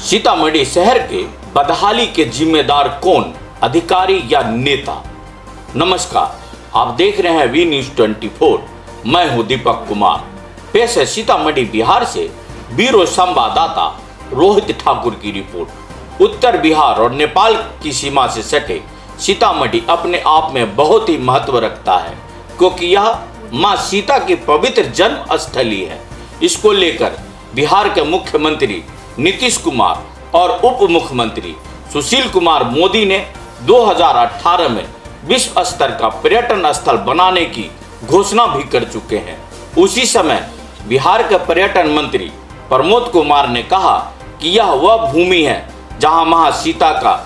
सीतामढ़ी शहर के बदहाली के जिम्मेदार कौन, अधिकारी या नेता? नमस्कार, आप देख रहे हैं वी न्यूज 24। मैं हूं दीपक कुमार। पेश है सीतामढ़ी बिहार से ब्यूरो संवाददाता रोहित ठाकुर की रिपोर्ट। उत्तर बिहार और नेपाल की सीमा से सटे सीतामढ़ी अपने आप में बहुत ही महत्व रखता है, क्योंकि यह मां सीता की पवित्र जन्म स्थली है। इसको लेकर बिहार के मुख्यमंत्री नीतीश कुमार और उप मुख्यमंत्री सुशील कुमार मोदी ने 2018 में विश्व स्तर का पर्यटन स्थल बनाने की घोषणा भी कर चुके हैं। उसी समय बिहार के पर्यटन मंत्री प्रमोद कुमार ने कहा कि यह वह भूमि है जहां मां सीता का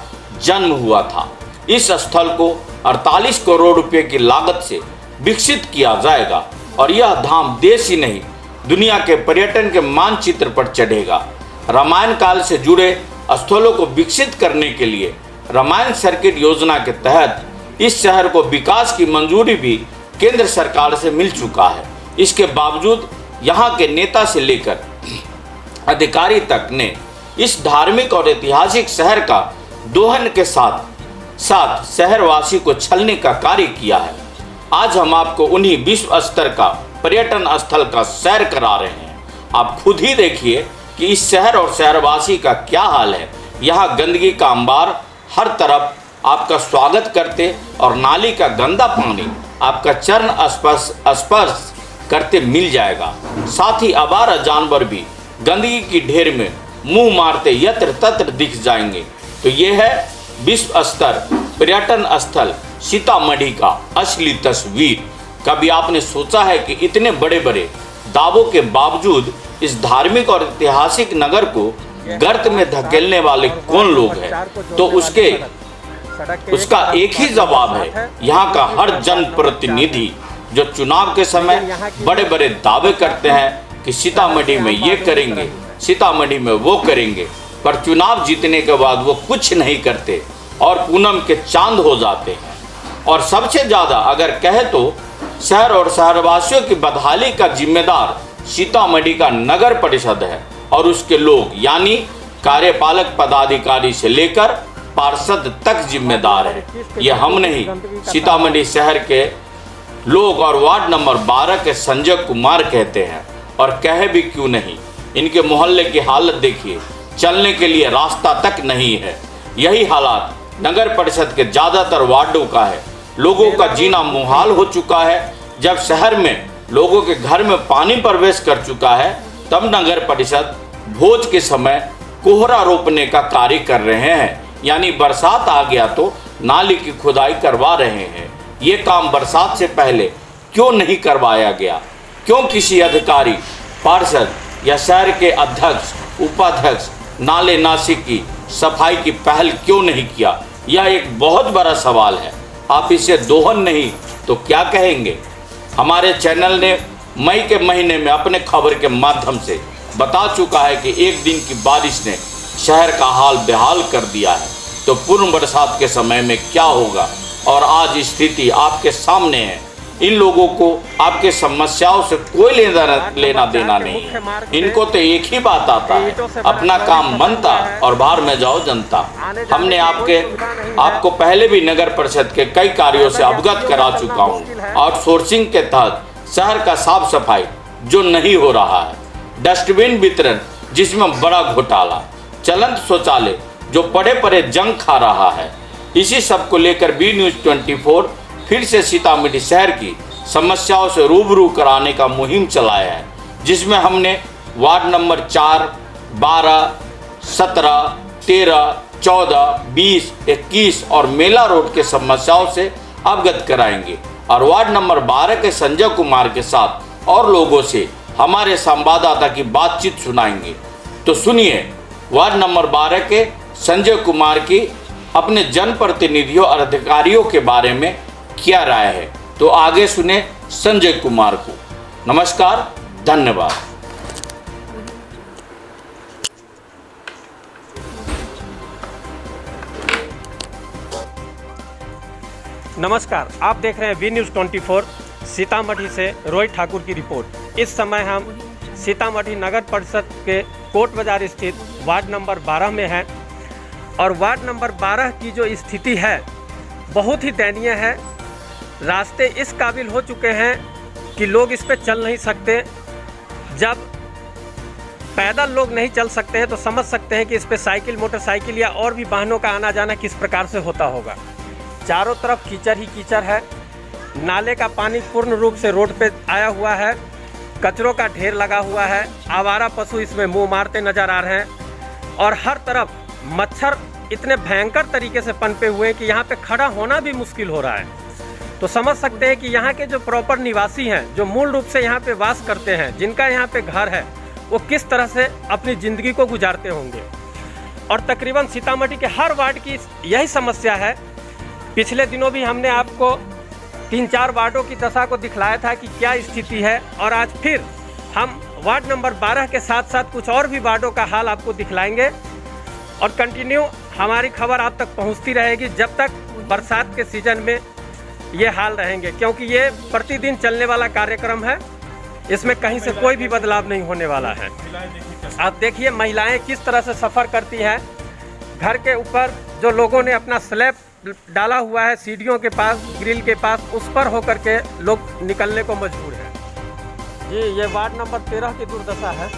जन्म हुआ था। इस स्थल को 48 करोड़ रुपए की लागत से विकसित किया जाएगा और यह धाम देश ही नहीं दुनिया के पर्यटन के मानचित्र पर चढ़ेगा। रामायण काल से जुड़े स्थलों को विकसित करने के लिए रामायण सर्किट योजना के तहत इस शहर को विकास की मंजूरी भी केंद्र सरकार से मिल चुका है। इसके बावजूद यहाँ के नेता से लेकर अधिकारी तक ने इस धार्मिक और ऐतिहासिक शहर का दोहन के साथ साथ शहरवासी को छलने का कार्य किया है। आज हम आपको उन्हीं विश्व स्तर का पर्यटन स्थल का सैर करा रहे हैं। आप खुद ही देखिए कि इस शहर और शहरवासी का क्या हाल है। यहाँ गंदगी का अंबार हर तरफ आपका स्वागत करते और नाली का गंदा पानी आपका चरण स्पर्श करते मिल जाएगा। साथ ही आवारा जानवर भी गंदगी की ढेर में मुंह मारते यत्र तत्र दिख जाएंगे। तो ये है विश्व स्तर पर्यटन स्थल सीतामढ़ी का असली तस्वीर। कभी आपने सोचा है कि इतने बड़े बड़े दावों के बावजूद इस धार्मिक और ऐतिहासिक नगर को गर्त में धकेलने वाले कौन लोग हैं? तो उसका एक ही जवाब है, यहाँ का हर जनप्रतिनिधि जो चुनाव के समय बड़े बड़े दावे करते हैं कि सीतामढ़ी में ये करेंगे, सीतामढ़ी में वो करेंगे, पर चुनाव जीतने के बाद वो कुछ नहीं करते और पूनम के चांद हो जाते हैं। और सबसे ज्यादा अगर कहे तो शहर और शहरवासियों की बदहाली का जिम्मेदार सीतामढ़ी का नगर परिषद है और उसके लोग, यानी कार्यपालक पदाधिकारी से लेकर पार्षद तक जिम्मेदार है। ये हम नहीं, सीतामढ़ी शहर के लोग और वार्ड नंबर 12 के संजय कुमार कहते हैं। और कहे भी क्यों नहीं, इनके मोहल्ले की हालत देखिए, चलने के लिए रास्ता तक नहीं है। यही हालात नगर परिषद के ज्यादातर वार्डों का है। लोगों का जीना मुहाल हो चुका है। जब शहर में लोगों के घर में पानी प्रवेश कर चुका है, तब नगर परिषद भोज के समय कोहरा रोपने का कार्य कर रहे हैं, यानी बरसात आ गया तो नाली की खुदाई करवा रहे हैं। ये काम बरसात से पहले क्यों नहीं करवाया गया? क्यों किसी अधिकारी, पार्षद या शहर के अध्यक्ष, उपाध्यक्ष नाले नासिक की सफाई की पहल क्यों नहीं किया? यह एक बहुत बड़ा सवाल है। आप इसे दोहन नहीं तो क्या कहेंगे? हमारे चैनल ने मई के महीने में अपने खबर के माध्यम से बता चुका है कि एक दिन की बारिश ने शहर का हाल बेहाल कर दिया है, तो पूर्ण बरसात के समय में क्या होगा? और आज स्थिति आपके सामने है। इन लोगों को आपके समस्याओं से कोई लेना देना नहीं है। इनको तो एक ही बात आता है, अपना काम बनता और बाहर में जाओ जनता। हमने आपको पहले भी नगर परिषद के कई कार्यों से अवगत करा चुका हूँ। आउटसोर्सिंग के तहत शहर का साफ सफाई जो नहीं हो रहा है, डस्टबिन वितरण जिसमें बड़ा घोटाला, चलंत शौचालय जो पड़े पड़े जंग खा रहा है। इसी सब को लेकर बी न्यूज 24 फिर से सीतामढ़ी शहर की समस्याओं से रूबरू कराने का मुहिम चलाया है, जिसमें हमने वार्ड नंबर 4, 12, 17, 13, 14, 20, 21 और मेला रोड के समस्याओं से अवगत कराएंगे और वार्ड नंबर 12 के संजय कुमार के साथ और लोगों से हमारे संवाददाता की बातचीत सुनाएंगे। तो सुनिए वार्ड नंबर 12 के संजय कुमार की अपने जनप्रतिनिधियों और अधिकारियों के बारे में क्या राय है। तो आगे सुने संजय कुमार को। नमस्कार, धन्यवाद। नमस्कार, आप देख रहे हैं वी न्यूज 24। सीतामढ़ी से रोहित ठाकुर की रिपोर्ट। इस समय हम सीतामढ़ी नगर परिषद के कोट बाज़ार स्थित वार्ड नंबर 12 में है। और वार्ड नंबर 12 की जो स्थिति है बहुत ही दयनीय है। रास्ते इस काबिल हो चुके हैं कि लोग इस पे चल नहीं सकते। जब पैदल लोग नहीं चल सकते हैं तो समझ सकते हैं कि इस पे साइकिल, मोटरसाइकिल या और भी वाहनों का आना जाना किस प्रकार से होता होगा। चारों तरफ कीचड़ ही कीचड़ है। नाले का पानी पूर्ण रूप से रोड पे आया हुआ है। कचरों का ढेर लगा हुआ है। आवारा पशु इसमें मुंह मारते नजर आ रहे हैं और हर तरफ मच्छर इतने भयंकर तरीके से पनपे हुए हैं कि यहाँ पे खड़ा होना भी मुश्किल हो रहा है। तो समझ सकते हैं कि यहाँ के जो प्रॉपर निवासी हैं, जो मूल रूप से यहाँ पे वास करते हैं, जिनका यहाँ पे घर है, वो किस तरह से अपनी ज़िंदगी को गुजारते होंगे। और तकरीबन सीतामढ़ी के हर वार्ड की यही समस्या है। पिछले दिनों भी हमने आपको 3-4 वार्डों की दशा को दिखलाया था कि क्या स्थिति है, और आज फिर हम वार्ड नंबर 12 के साथ साथ कुछ और भी वार्डों का हाल आपको दिखलाएंगे। और कंटिन्यू हमारी खबर आप तक पहुंचती रहेगी जब तक बरसात के सीजन में ये हाल रहेंगे, क्योंकि ये प्रतिदिन चलने वाला कार्यक्रम है। इसमें कहीं से कोई भी बदलाव नहीं होने वाला है। आप देखिए महिलाएं किस तरह से सफ़र करती हैं। घर के ऊपर जो लोगों ने अपना स्लैब डाला हुआ है सीढ़ियों के पास, ग्रिल के पास, उस पर होकर के लोग निकलने को मजबूर हैं। जी, ये वार्ड नंबर 13 की दुर्दशा है।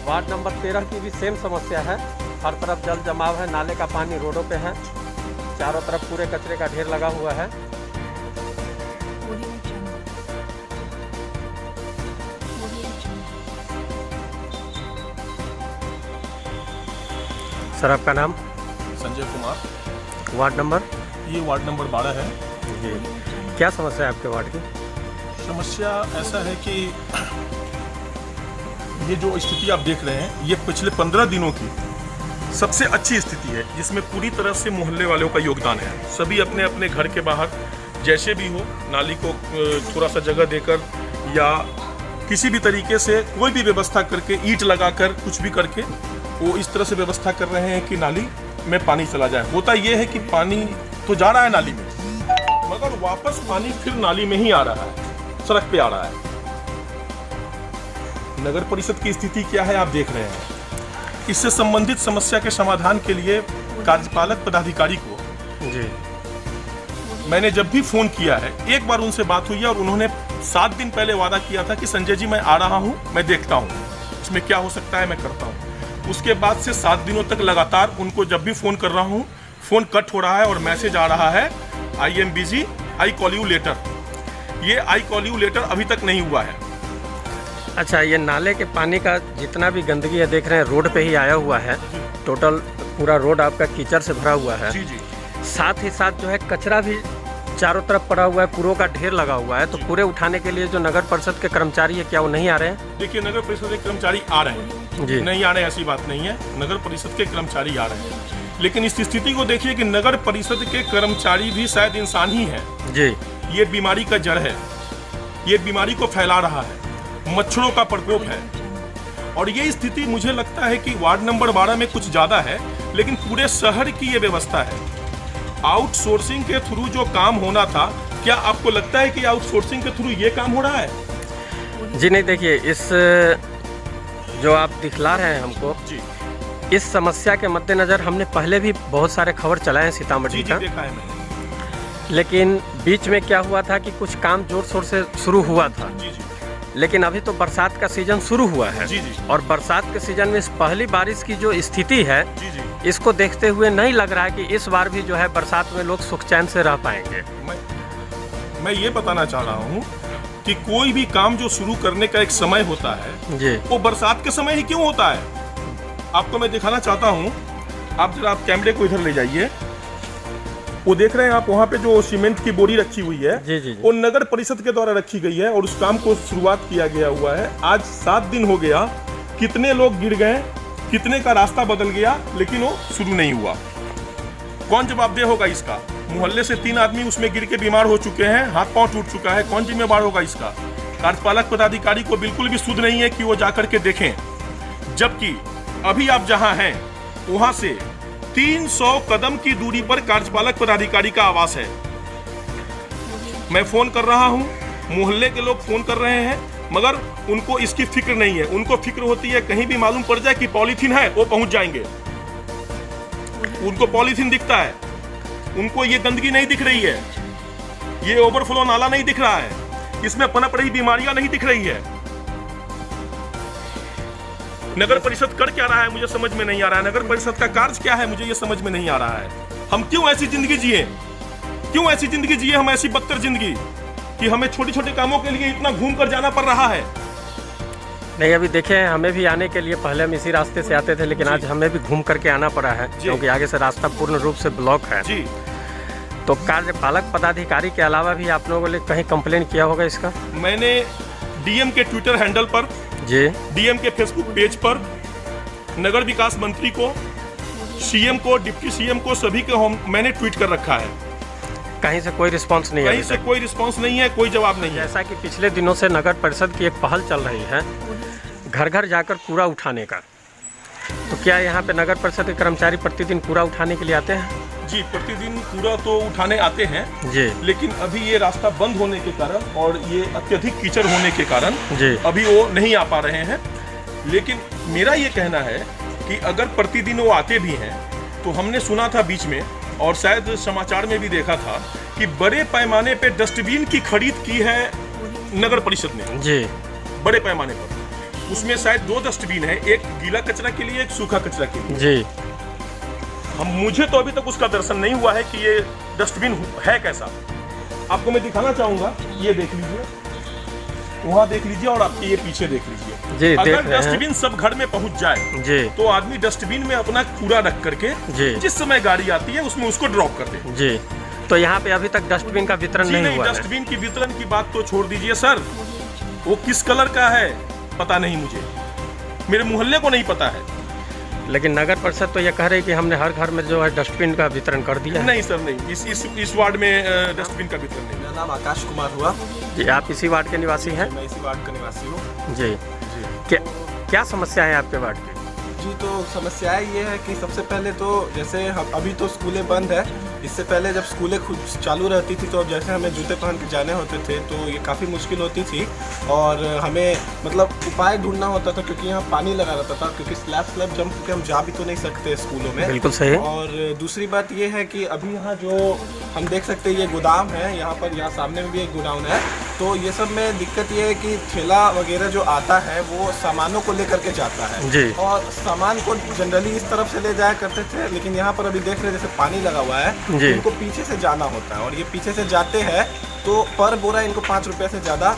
वार्ड नंबर 13 की भी सेम समस्या है। हर तरफ जल जमाव है, नाले का पानी रोडों पे है, चारों तरफ पूरे कचरे का ढेर लगा हुआ है। सर, आपका नाम? संजय कुमार। Ward number? ये वार्ड नंबर 12 है। जी, क्या समस्या है आपके वार्ड की? समस्या ऐसा है कि ये जो स्थिति आप देख रहे हैं, ये पिछले 15 दिनों की सबसे अच्छी स्थिति है, जिसमें पूरी तरह से मोहल्ले वालों का योगदान है। सभी अपने अपने घर के बाहर जैसे भी हो, नाली को थोड़ा सा जगह देकर या किसी भी तरीके से कोई भी व्यवस्था करके, ईंट लगाकर, कुछ भी करके वो इस तरह से व्यवस्था कर रहे हैं कि नाली में पानी चला जाए। होता ये है कि पानी तो जा रहा है नाली में, मगर वापस पानी फिर नाली में ही आ रहा है, सड़क पे आ रहा है। नगर परिषद की स्थिति क्या है आप देख रहे हैं। इससे संबंधित समस्या के समाधान के लिए कार्यपालक पदाधिकारी को जी मैंने जब भी फोन किया है, एक बार उनसे बात हुई है और उन्होंने 7 दिन पहले वादा किया था कि संजय जी मैं आ रहा हूं, मैं देखता हूं इसमें क्या हो सकता है, मैं करता हूं। उसके बाद से 7 दिनों तक लगातार उनको जब भी फोन कर रहा हूं, फोन कट हो रहा है और मैसेज आ रहा है I am busy, I call you later. ये आई कॉल यू लेटर अभी तक नहीं हुआ है। अच्छा, ये नाले के पानी का जितना भी गंदगी है देख रहे हैं, रोड पे ही आया हुआ है। टोटल पूरा रोड आपका कीचड़ से भरा हुआ है। जी जी। साथ ही साथ जो है कचरा भी चारों तरफ पड़ा हुआ है, कूड़ों का ढेर लगा हुआ है। तो कूड़े उठाने के लिए जो नगर परिषद के कर्मचारी है, क्या वो नहीं आ रहे हैं? देखिए, नगर परिषद के कर्मचारी आ रहे हैं जी। नहीं आ रहे हैं ऐसी बात नहीं है, नगर परिषद के कर्मचारी आ रहे हैं। लेकिन इस स्थिति को देखिए कि नगर परिषद के कर्मचारी भी शायद इंसान ही है जी। ये बीमारी का जड़ है, ये बीमारी को फैला रहा है, मच्छरों का प्रकोप है। और ये स्थिति मुझे लगता है कि वार्ड नंबर 12 में कुछ ज़्यादा है, लेकिन पूरे शहर की ये व्यवस्था है। आउटसोर्सिंग के थ्रू जो काम होना था, क्या आपको लगता है कि आउटसोर्सिंग के थ्रू ये काम हो रहा है? जी नहीं, देखिए इस जो आप दिखला रहे हैं हमको जी इस समस्या के मद्देनज़र हमने पहले भी बहुत सारे खबर चलाए हैं सीतामढ़ी जी का। देखा है मैंने। लेकिन बीच में क्या हुआ था कि कुछ काम जोर शोर से शुरू हुआ था, जी जी लेकिन अभी तो बरसात का सीजन शुरू हुआ है। जी जी और बरसात के सीजन में इस पहली बारिश की जो स्थिति है, जी जी। इसको देखते हुए नहीं लग रहा है कि इस बार भी जो है बरसात में लोग सुख चैन से रह पाएंगे। मैं ये बताना चाह रहा हूँ कि कोई भी काम जो शुरू करने का एक समय होता है, जी वो बरसात के समय ही क्यों होता है? आपको मैं दिखाना चाहता हूँ। आप जरा आप कैमरे को इधर ले जाइए। वो देख रहे हैं आप, वहाँ पे जो सीमेंट की बोरी रखी हुई है, जी जी जी। वो नगर परिषद के द्वारा रखी गई है और उस काम को शुरुआत किया गया हुआ है। आज 7 दिन हो गया, कितने लोग गिर गए, कितने का रास्ता बदल गया, लेकिन वो शुरू नहीं हुआ। कौन जवाबदेह होगा इसका? मोहल्ले से 3 आदमी उसमें गिर के बीमार हो चुके हैं, हाथ पांव टूट चुका है, कौन जिम्मेवार होगा इसका? कार्यपालक पदाधिकारी को बिल्कुल भी सुध नहीं है कि वो जाकर के देखें, जबकि अभी आप जहां हैं वहां से 300 कदम की दूरी पर कार्यपालक पदाधिकारी का आवास है। मैं फ़ोन कर रहा हूँ, मोहल्ले के लोग फ़ोन कर रहे हैं, मगर उनको इसकी फिक्र नहीं है। उनको फिक्र होती है कहीं भी मालूम पड़ जाए कि पॉलीथीन है, वो पहुंच जाएंगे। उनको पॉलीथीन दिखता है, उनको ये गंदगी नहीं दिख रही है, ये ओवरफ्लो नाला नहीं दिख रहा है, इसमें पनप रही बीमारियां नहीं दिख रही है। नगर परिषद कर क्या रहा है मुझे समझ में नहीं आ रहा है। नगर परिषद का कार्य क्या है मुझे ये समझ में नहीं आ रहा है। हम क्यों ऐसी जिंदगी जिए, क्यों ऐसी जिंदगी जिए हम, ऐसी बदतर जिंदगी कि हमें छोटे छोटे कामों के लिए इतना घूम कर जाना पड़ रहा है। नहीं, अभी देखें, हमें भी आने के लिए पहले हम इसी रास्ते से आते थे, लेकिन आज हमें भी घूम करके आना पड़ा है क्योंकि आगे से रास्ता पूर्ण रूप से ब्लॉक है जी। तो कार्यपालक पदाधिकारी के अलावा भी आप लोगों ने कहीं कंप्लेन किया होगा इसका? मैंने डीएम के ट्विटर हैंडल पर जी, डीएम के फेसबुक पेज पर, नगर विकास मंत्री को, सीएम को, डिप्टी सीएम को, सभी को मैंने ट्वीट कर रखा है। कहीं से कोई रिस्पांस नहीं है? कहीं से कोई रिस्पांस नहीं है, कोई जवाब नहीं है। जैसा कि पिछले दिनों से नगर परिषद की एक पहल चल रही है घर घर जाकर कूड़ा उठाने का, तो क्या यहाँ पे नगर परिषद के कर्मचारी प्रतिदिन कूड़ा उठाने के लिए आते हैं? जी, प्रतिदिन कूड़ा तो उठाने आते हैं जी, लेकिन अभी ये रास्ता बंद होने के कारण और ये अत्यधिक कीचड़ होने के कारण जी, अभी वो नहीं आ पा रहे हैं। लेकिन मेरा ये कहना है कि अगर प्रतिदिन वो आते भी हैं तो हमने सुना था बीच में और शायद समाचार में भी देखा था कि बड़े पैमाने पे डस्टबिन की खरीद की है नगर परिषद ने। जी, बड़े पैमाने पर उसमें शायद 2 डस्टबिन है, एक गीला कचरा के लिए, एक सूखा कचरा के लिए। जी, मुझे तो अभी तक उसका दर्शन नहीं हुआ है कि ये डस्टबिन है कैसा। आपको मैं दिखाना चाहूंगा, ये देख लीजिए, वहाँ देख लीजिए और आपके ये पीछे देख लीजिए। जी, अगर डस्टबिन सब घर में पहुंच जाए जी, तो आदमी डस्टबिन में अपना कूड़ा रख करके जी, जिस समय गाड़ी आती है उसमें उसको ड्रॉप कर दे। जी, तो यहाँ पे अभी तक डस्टबिन का वितरण नहीं हुआ है? डस्टबिन की वितरण की बात तो छोड़ दीजिए सर, वो किस कलर का है पता नहीं मुझे, मेरे मोहल्ले को नहीं पता है। लेकिन नगर परिषद तो ये कह रही कि हमने हर घर में जो है डस्टबिन का वितरण कर दिया है। नहीं सर, नहीं, इस वार्ड में डस्टबिन का वितरण नहीं। मेरा नाम आकाश कुमार हुआ जी, आप इसी वार्ड के निवासी हैं? मैं इसी वार्ड का निवासी हूँ जी, क्या समस्या है आपके वार्ड की? जी। तो समस्याएं ये है कि सबसे पहले तो जैसे हम अभी तो स्कूलें बंद है, इससे पहले जब स्कूलें खुद चालू रहती थी तो जैसे हमें जूते पहन के जाने होते थे तो ये काफ़ी मुश्किल होती थी और हमें मतलब उपाय ढूंढना होता था क्योंकि यहाँ पानी लगा रहता था, क्योंकि स्लैब जंप करके हम जा भी तो नहीं सकते स्कूलों में। बिल्कुल सही। और दूसरी बात ये है कि अभी यहाँ जो हम देख सकते हैं ये गोदाम है, यहाँ पर यहाँ सामने में भी एक गोडाउन है, तो ये सब में दिक्कत ये है कि ठेला वगैरह जो आता है वो सामानों को लेकर के जाता है जी, और सामान को जनरली इस तरफ से ले जाया करते थे, लेकिन यहाँ पर अभी देख रहे हैं जैसे पानी लगा हुआ है, इनको पीछे से जाना होता है और ये पीछे से जाते हैं तो पर बोरा इनको 5 रुपये से ज़्यादा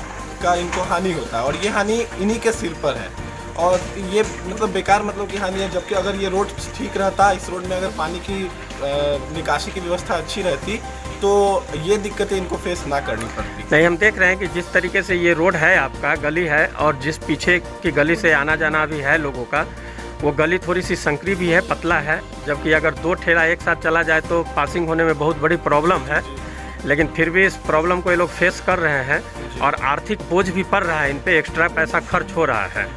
का इनको हानि होता है और ये हानि इन्हीं के सिर पर है और ये मतलब बेकार मतलब की हानि है। जबकि अगर ये रोड ठीक रहता, इस रोड में अगर पानी की निकासी की व्यवस्था अच्छी रहती तो ये दिक्कतें इनको फेस ना करनी पड़ती। नहीं, हम देख रहे हैं कि जिस तरीके से ये रोड है आपका, गली है, और जिस पीछे की गली से आना जाना भी है लोगों का, वो गली थोड़ी सी संकरी भी है, पतला है, जबकि अगर 2 ठेला एक साथ चला जाए तो पासिंग होने में बहुत बड़ी प्रॉब्लम है। लेकिन फिर भी इस प्रॉब्लम को ये लोग फेस कर रहे हैं और आर्थिक बोझ भी पड़ रहा है, इन पे एक्स्ट्रा पैसा खर्च हो रहा है।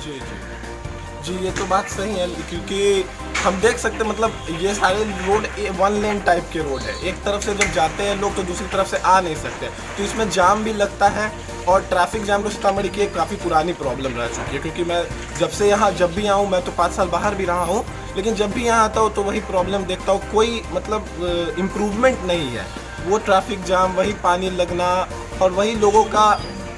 जी, ये तो बात सही है क्योंकि हम देख सकते मतलब ये सारे रोड 1 लेन टाइप के रोड है, एक तरफ से जब जाते हैं लोग तो दूसरी तरफ से आ नहीं सकते, तो इसमें जाम भी लगता है और ट्रैफिक जाम तो सीतामढ़ी की एक काफ़ी पुरानी प्रॉब्लम रह चुकी है। क्योंकि मैं जब भी आऊँ, मैं तो 5 साल बाहर भी रहा हूँ, लेकिन जब भी यहाँ आता हूँ तो वही प्रॉब्लम देखता हूँ, कोई मतलब इम्प्रूवमेंट नहीं है। वो ट्रैफिक जाम, वही पानी लगना और वही लोगों का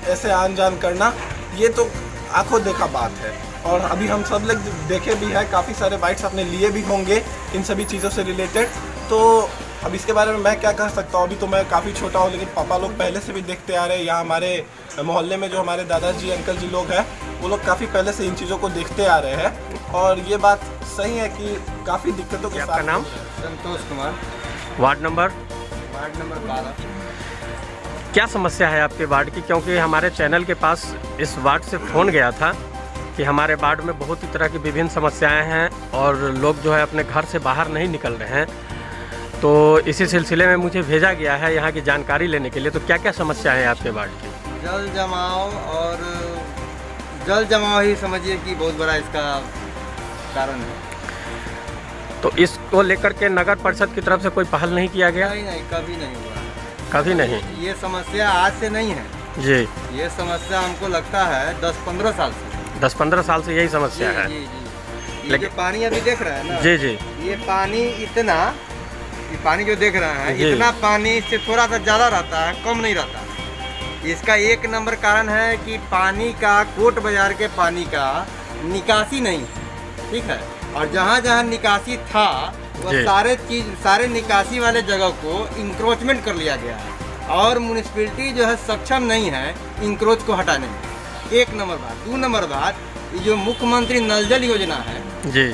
ऐसे आन जान करना, ये तो आंखों देखा बात है। और अभी हम सब लोग देखे भी है, काफ़ी सारे बाइट्स अपने लिए भी होंगे इन सभी चीज़ों से रिलेटेड। तो अब इसके बारे में मैं क्या कह सकता हूँ, अभी तो मैं काफ़ी छोटा हूँ, लेकिन पापा लोग पहले से भी देखते आ रहे हैं। यहाँ हमारे मोहल्ले में जो हमारे दादाजी अंकल जी लोग हैं वो लोग काफ़ी पहले से इन चीज़ों को देखते आ रहे हैं और ये बात सही है कि काफ़ी दिक्कतों के साथ। आपका नाम? Santosh Kumar, ward number? Ward number 12। क्या समस्या है आपके वार्ड की? क्योंकि हमारे चैनल के पास इस वार्ड से फ़ोन गया था कि हमारे वार्ड में बहुत ही तरह की विभिन्न समस्याएं हैं और लोग जो है अपने घर से बाहर नहीं निकल रहे हैं, तो इसी सिलसिले में मुझे भेजा गया है यहाँ की जानकारी लेने के लिए। तो क्या क्या समस्याएं हैं आपके वार्ड की? जल जमाव, और जल जमाव ही समझिए कि बहुत बड़ा इसका कारण है। तो इसको लेकर के नगर परिषद की तरफ से कोई पहल नहीं किया गया? नहीं, कभी नहीं हुआ। कभी नहीं। ये समस्या आज से नहीं है, जी, ये समस्या हमको लगता है 10-15 साल से। 10-15 साल से यही समस्या है। जी जी। ये जो पानी अभी देख रहे हैं ना, जी जी ये पानी इतना, ये पानी जो देख रहे हैं जी। इतना पानी से थोड़ा सा ज़्यादा रहता है, कम नहीं रहता। इसका एक नंबर कारण है कि पानी का, कोट बाजार के पानी का निकासी नहीं है, ठीक है। और जहाँ जहाँ निकासी था वो जी। सारे निकासी वाले जगह को इंक्रोचमेंट कर लिया गया है और म्यूनिसिपैलिटी जो है सक्षम नहीं है इंक्रोच को हटाने में। एक नंबर बात। 2 नंबर बात, ये जो मुख्यमंत्री नल जल योजना है जी,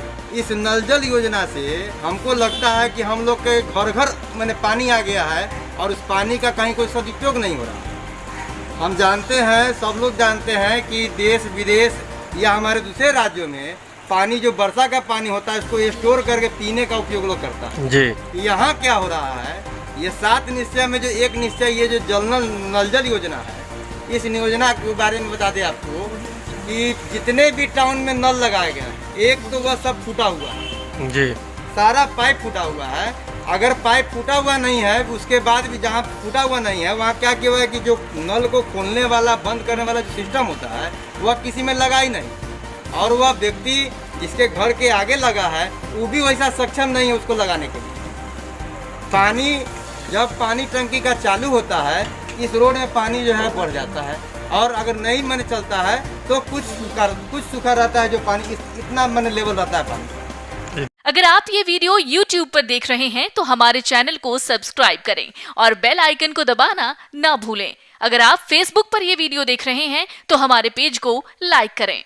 इस नल जल योजना से हमको लगता है कि हम लोग के घर घर मैंने पानी आ गया है और उस पानी का कहीं कोई सदुपयोग नहीं हो रहा। हम जानते हैं, सब लोग जानते हैं कि देश विदेश या हमारे दूसरे राज्यों में पानी जो वर्षा का पानी होता है इसको स्टोर करके पीने का उपयोग लोग करता है। जी, यहाँ क्या हो रहा है, ये 7 निश्चय में जो एक निश्चय ये जो नल जल योजना है, इस योजना के बारे में बता दें आपको कि जितने भी टाउन में नल लगाए गए हैं, एक तो वह सब फूटा हुआ है, जी, सारा पाइप फूटा हुआ है। अगर पाइप फूटा हुआ नहीं है, उसके बाद भी जहाँ फूटा हुआ नहीं है वहाँ क्या किया हुआ है कि जो नल को खोलने वाला बंद करने वाला जो सिस्टम होता है वह किसी में लगा ही नहीं, और वह व्यक्ति जिसके घर के आगे लगा है वो भी वैसा सक्षम नहीं है उसको लगाने के लिए। पानी जब पानी टंकी का चालू होता है, इस रोड में पानी जो है बढ़ जाता है, और अगर नहीं मन चलता है तो कुछ सूखा रहता है, जो पानी इतना मन लेवल रहता है पानी। अगर आप ये वीडियो YouTube पर देख रहे हैं तो हमारे चैनल को सब्सक्राइब करें और बेल आइकन को दबाना ना भूलें। अगर आप Facebook पर ये वीडियो देख रहे हैं तो हमारे पेज को लाइक करें।